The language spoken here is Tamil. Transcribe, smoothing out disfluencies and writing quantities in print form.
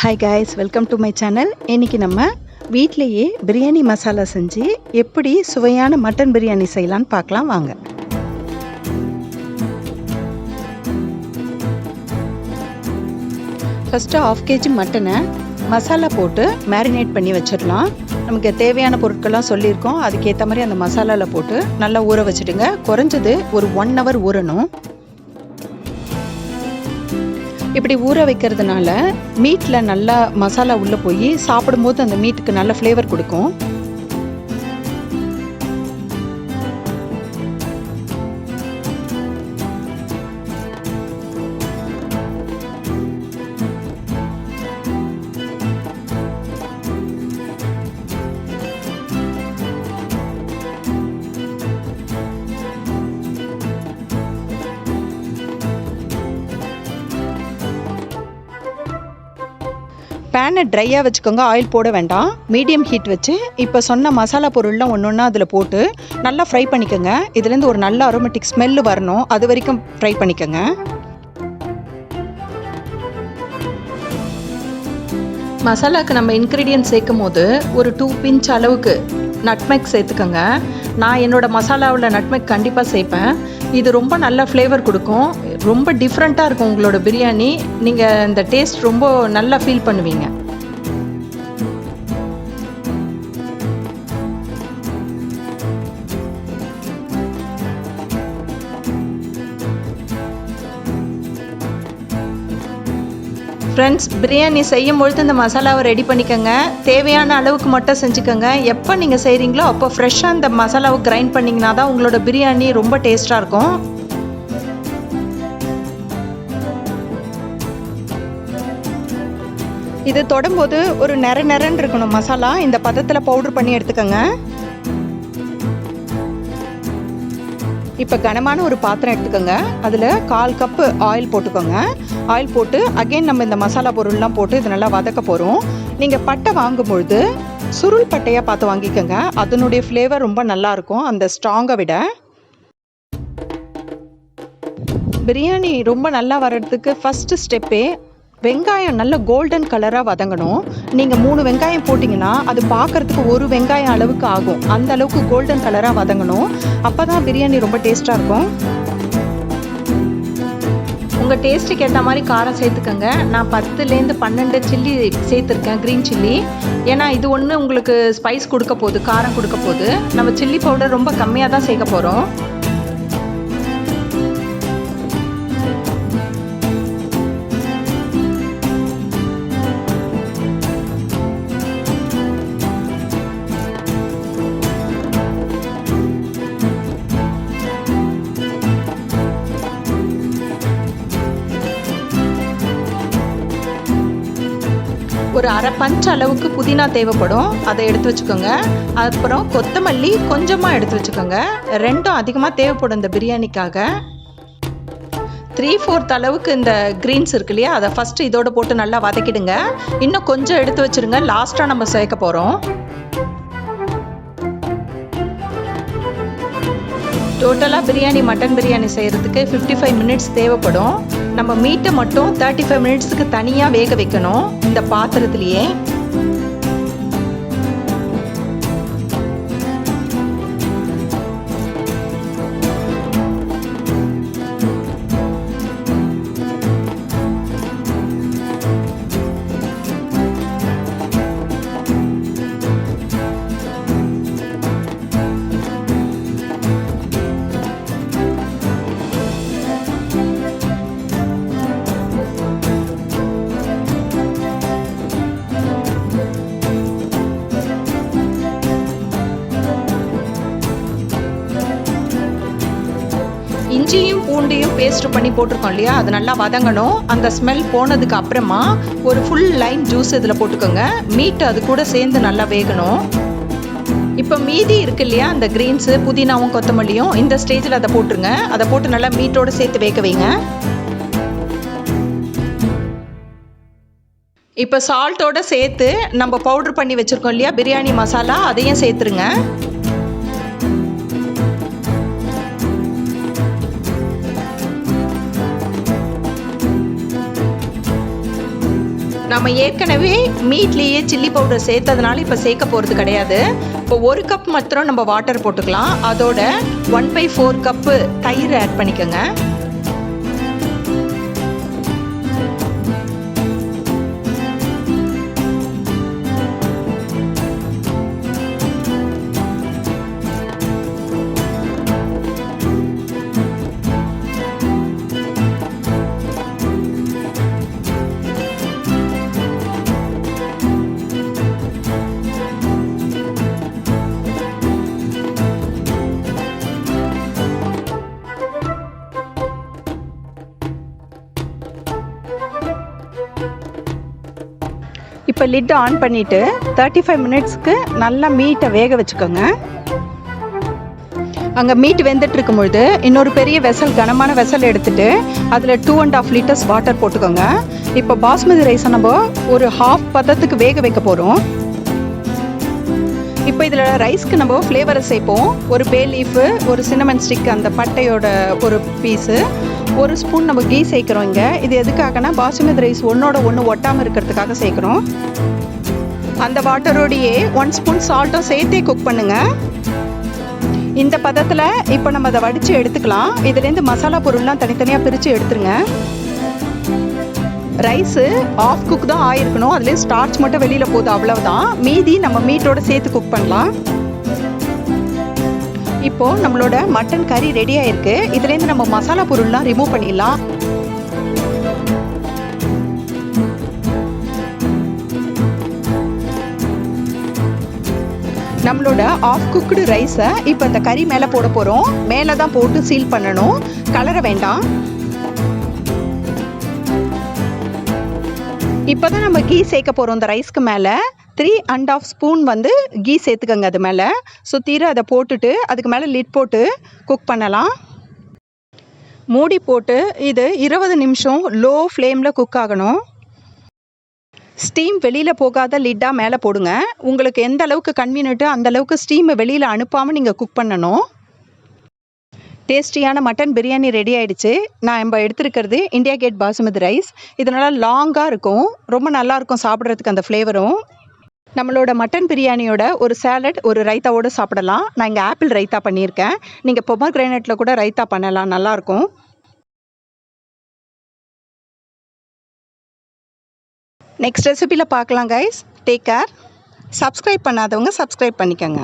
Hi guys, welcome to my channel. இன்னைக்கு நம்ம வீட்லயே பிரியாணி மசாலா செஞ்சு எப்படி சுவையான மட்டன் பிரியாணி செய்யலாம்னு பார்க்கலாம் வாங்க. ஃபர்ஸ்ட் 1/2 kg மட்டனை மசாலா போட்டு மேரினேட் பண்ணி வச்சிடலாம். நமக்கு தேவையான பொருட்கள்லாம் சொல்லியிருக்கோம். அதுக்கேற்ற மாதிரி அந்த மசாலாவில் போட்டு நல்லா ஊற வச்சுடுங்க. குறைஞ்சது ஒரு 1 hour ஊறணும். இப்படி ஊற வைக்கிறதுனால மீட்டில் நல்லா மசாலா உள்ளே போய் சாப்பிடும்போது அந்த மீட்டுக்கு நல்ல ஃப்ளேவர் கொடுக்கும். பேனை ட்ரையாக வச்சுக்கோங்க, ஆயில் போட வேண்டாம். மீடியம் ஹீட் வச்சு இப்போ சொன்ன மசாலா பொருள்லாம் ஒன்று ஒன்றா அதில் போட்டு நல்லா ஃப்ரை பண்ணிக்கோங்க. இதுலேருந்து ஒரு நல்ல அரோமேட்டிக் ஸ்மெல்லு வரணும், அது வரைக்கும் ஃப்ரை பண்ணிக்கோங்க. மசாலாவுக்கு நம்ம இன்க்ரீடியன்ட் சேர்க்கும் போது ஒரு 2 pinch அளவுக்கு நட்மெக் சேர்த்துக்கோங்க. நான் என்னோடய மசாலாவில் நட்மெக் கண்டிப்பாக சேர்ப்பேன். இது ரொம்ப நல்ல ஃப்ளேவர் கொடுக்கும், ரொம்ப டிஃப்ரெண்ட்டாக இருக்கும் உங்களோட பிரியாணி. நீங்கள் இந்த டேஸ்ட் ரொம்ப நல்லா ஃபீல் பண்ணுவீங்க. ஃப்ரெண்ட்ஸ், பிரியாணி செய்யும்பொழுது இந்த மசாலாவை ரெடி பண்ணிக்கோங்க. தேவையான அளவுக்கு மட்டும் செஞ்சுக்கோங்க. எப்போ நீங்கள் செய்கிறீங்களோ அப்போ ஃப்ரெஷ்ஷாக இந்த மசாலாவை கிரைண்ட் பண்ணிங்கன்னா தான் உங்களோட பிரியாணி ரொம்ப டேஸ்ட்டாக இருக்கும். இது தொடும்போது ஒரு நெரன்னு இருக்கணும் மசாலா. இந்த பதத்தில் பவுடர் பண்ணி எடுத்துக்கோங்க. இப்போ கனமான ஒரு பாத்திரம் எடுத்துக்கோங்க. அதில் 1/4 கப்பு ஆயில் போட்டுக்கோங்க. ஆயில் போட்டு அகைன் நம்ம இந்த மசாலா பொருள்லாம் போட்டு இது நல்லா வதக்க போகிறோம். நீங்கள் பட்டை வாங்கும்பொழுது சுருள் பட்டையாக பார்த்து வாங்கிக்கோங்க. அதனுடைய ஃப்ளேவர் ரொம்ப நல்லாயிருக்கும் அந்த ஸ்ட்ராங்கை விட. பிரியாணி ரொம்ப நல்லா வர்றதுக்கு ஃபஸ்ட்டு ஸ்டெப்பே வெங்காயம் நல்ல கோல்டன் கலராக வதங்கணும். நீங்கள் 3 வெங்காயம் போட்டிங்கன்னா அது பார்க்குறதுக்கு ஒரு வெங்காயம் அளவுக்கு ஆகும். அந்த அளவுக்கு கோல்டன் கலராக வதங்கணும். அப்போ தான் பிரியாணி ரொம்ப டேஸ்ட்டாக இருக்கும். உங்கள் டேஸ்ட்டுக்கு ஏற்ற மாதிரி காரம் சேர்த்துக்கோங்க. நான் 10லேருந்து 12 சில்லி சேர்த்துருக்கேன், க்ரீன் சில்லி. ஏன்னா இது ஒன்று உங்களுக்கு ஸ்பைஸ் கொடுக்க போகுது, காரம் கொடுக்க போகுது. நம்ம சில்லி பவுடர் ரொம்ப கம்மியாக தான் சேர்க்க போகிறோம். ஒரு 1/2 பஞ்ச் அளவுக்கு புதினா தேவைப்படும், அதை எடுத்து வச்சுக்கோங்க. அப்புறம் கொத்தமல்லி கொஞ்சமாக எடுத்து வச்சுக்கோங்க. ரெண்டும் அதிகமாக தேவைப்படும் இந்த பிரியாணிக்காக. 3/4 அளவுக்கு இந்த க்ரீன்ஸ் இருக்கு இல்லையா, அதை ஃபஸ்ட்டு இதோட போட்டு நல்லா வதக்கிடுங்க. இன்னும் கொஞ்சம் எடுத்து வச்சுருங்க, லாஸ்ட்டாக நம்ம சேர்க்க போகிறோம். டோட்டலாக பிரியாணி மட்டன் பிரியாணி செய்கிறதுக்கு 55 மினிட்ஸ் தேவைப்படும். நம்ம மீட்டை மட்டும் 35 மினிட்ஸுக்கு தனியாக வேக வைக்கணும் இந்த பாத்திரத்துலேயே. இஞ்சியும் பூண்டையும் பேஸ்ட் பண்ணி போட்டிருக்கோம் இல்லையா, அது நல்லா வதங்கணும். அந்த ஸ்மெல் போனதுக்கு அப்புறமா ஒரு ஃபுல் லைம் ஜூஸ் இதில் போட்டுக்கோங்க. மீட் அது கூட சேர்ந்து நல்லா வேகணும். இப்போ மீதி இருக்கு இல்லையா அந்த க்ரீன்ஸு, புதினாவும் கொத்தமல்லியும், இந்த ஸ்டேஜில் அதை போட்டுருங்க. அதை போட்டு நல்லா மீட்டோடு சேர்த்து வேக வைங்க. இப்போ சால்ட்டோடு சேர்த்து நம்ம பவுடர் பண்ணி வச்சுருக்கோம் இல்லையா பிரியாணி மசாலா, அதையும் சேர்த்துருங்க. நம்ம ஏற்கனவே மீட்லேயே சில்லி பவுடர் சேர்த்ததுனால இப்போ சேர்க்க போகிறது கிடையாது. இப்போ 1 கப் மாத்திரம் நம்ம வாட்டர் போட்டுக்கலாம். அதோட 1/4 கப்பு தயிர் ஆட் பண்ணிக்கோங்க. இப்போ லிட் ஆன் பண்ணிவிட்டு 35 மினிட்ஸ்க்கு நல்லா மீட்டை வேக வச்சுக்கோங்க. அங்கே மீட் வெந்துட்டு இருக்கும்பொழுது இன்னொரு பெரிய வெசல், கனமான வெசல் எடுத்துகிட்டு அதில் 2.5 லிட்டர்ஸ் வாட்டர் போட்டுக்கோங்க. இப்போ பாஸ்மதி ரைஸை நம்ம ஒரு ஹாஃப் பதத்துக்கு வேக வைக்க போகிறோம். இப்போ இதில் ரைஸ்க்கு நம்ம ஃப்ளேவரை சேர்ப்போம். ஒரு பே லீஃபு, ஒரு சின்னமன் ஸ்டிக், அந்த பட்டையோட ஒரு பீஸு, 1 ஸ்பூன் நம்ம கீ சேர்க்குறோம். இங்கே இது எதுக்காகனா பாசுமதி ரைஸ் ஒன்றோட ஒன்று ஒட்டாமல் இருக்கிறதுக்காக சேர்க்குறோம். அந்த வாட்டரோடையே 1 ஸ்பூன் சால்ட்டும் சேர்த்தே குக் பண்ணுங்கள். இந்த பதத்தில் இப்போ நம்ம அதை வடித்து எடுத்துக்கலாம். இதுலேருந்து மசாலா பொருள்லாம் தனித்தனியாக பிரித்து எடுத்துருங்க. ரைஸு ஆஃப் குக் தான் ஆகிருக்கணும். அதுலேயே ஸ்டார்ச் மட்டும் வெளியில் போகுது, அவ்வளவுதான். மீதி நம்ம மீட்டோட சேர்த்து குக் பண்ணலாம். இப்போது நம்மளோட மட்டன் கறி ரெடி ஆகிருக்கு. இதுலேருந்து நம்ம மசாலா பொருள்லாம் ரிமூவ் பண்ணிடலாம். நம்மளோட ஆஃப் குக்குடு ரைஸை இப்போ இந்த கறி மேலே போட போகிறோம். மேலே தான் போட்டு சீல் பண்ணணும், கலர வேண்டாம். இப்போ தான் நம்ம கீ சேர்க்க போகிறோம். இந்த ரைஸ்க்கு மேலே 3.5 ஸ்பூன் வந்து கீ சேர்த்துக்கோங்க. அது மேலே சுற்றிட்டு அதை போட்டுட்டு அதுக்கு மேலே லிட் போட்டு குக் பண்ணலாம். மூடி போட்டு இது 20 நிமிஷம் லோ ஃப்ளேமில் குக் ஆகணும். ஸ்டீம் வெளியில் போகாத லிட்டாக மேலே போடுங்க. உங்களுக்கு எந்த அளவுக்கு கன்வீனியன்ட்டோ அந்த அளவுக்கு ஸ்டீமை வெளியில் அனுப்பாமல் நீங்கள் குக் பண்ணணும். டேஸ்டியான மட்டன் பிரியாணி ரெடி ஆகிடுச்சு. நான் நம்ம எடுத்துருக்கிறது இந்தியா கேட் பாசுமதி ரைஸ். இதனால் லாங்காக இருக்கும், ரொம்ப நல்லாயிருக்கும் சாப்பிட்றதுக்கு அந்த ஃப்ளேவரும். நம்மளோட மட்டன் பிரியாணியோட ஒரு சாலட், ஒரு ரைத்தாவோடு சாப்பிடலாம். நான் இங்கே ஆப்பிள் ரைத்தா பண்ணியிருக்கேன். நீங்கள் பொமக்ரேனேட்டில் கூட ரைத்தா பண்ணலாம், நல்லாயிருக்கும். நெக்ஸ்ட் ரெசிபியில் பார்க்கலாம் கைஸ். Take care. சப்ஸ்கிரைப் பண்ணாதவங்க சப்ஸ்கிரைப் பண்ணிக்கோங்க.